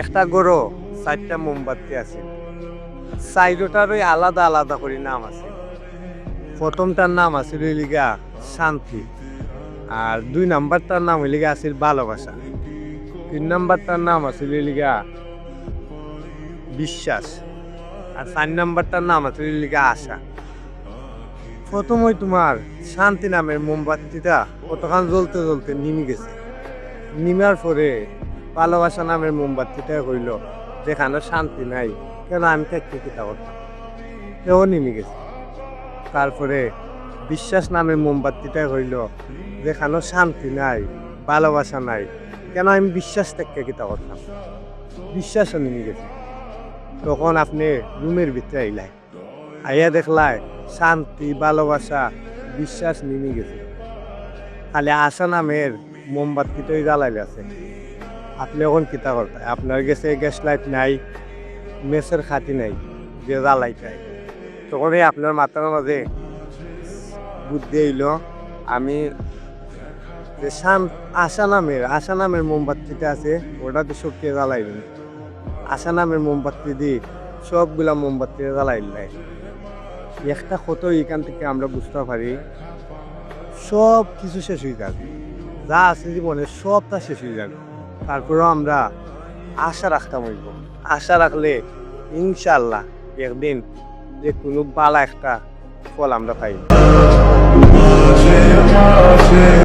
একটা গরু 4টা মোমবাতি আছে, চাইরোটারই আলাদা আলাদা করে নাম আছে। প্রথমটার নাম আছে হইলিগা শান্তি, আর 2 নাম্বারটার নাম হইলিগা আছে ভালোবাসা, 3 নাম্বারটার নাম আছে হইলিগা বিশ্বাস, আর 4 নাম্বারটার নাম আছে হইলিগা আশা। প্রথমই তোমার শান্তি নামের মোমবাতিটা কতক্ষণ জ্বলতে জ্বলতে নিমে গেছে। নিমার পরে ভালোবাসা নামের মোমবাতিটা হইল, যেখানে শান্তি নাই কেন আমি থাকতে কিতা করতাম, সেও নেমে গেছে। তারপরে বিশ্বাস নামের মোমবাতিটা হইল, যেখানে শান্তি নাই ভালোবাসা নাই কেন আমি বিশ্বাস থেকে কিতা করতাম, বিশ্বাসও নেমে গেছে। তখন আপনি রুমের ভিতরে আইলাই, আইয়া দেখলাই শান্তি ভালোবাসা বিশ্বাস নেমে গেছে, খালি আশা নামের মোমবাতিটাই জ্বালাইলে আছে। আপনি এখন কিতা করতেন? আপনার কাছে গ্যাস লাইট নাই, মেসের খাতি নাই যে জ্বালাইটাই। তখনই আপনার মাথার মাঝে বুদ্ধি এইল, আমি যে আশা নামের মোমবাতিটা আছে ওটাতে শক্তি জ্বালাইবেন। আশা নামের মোমবাতি দিয়ে সবগুলা মোমবাতি জ্বালাইলাই। একটা কত এখান থেকে আমরা বুঝতে পারি সব কিছু শেষ হয়ে যাবে, যা আছে জীবনে সবটা শেষ হয়ে যাবে। তারপরেও আমরা আশা রাখতাম হইব, আশা রাখলে ইনশাল্লাহ একদিন যে কোনো ভালো একটা ফল আমরা পাই।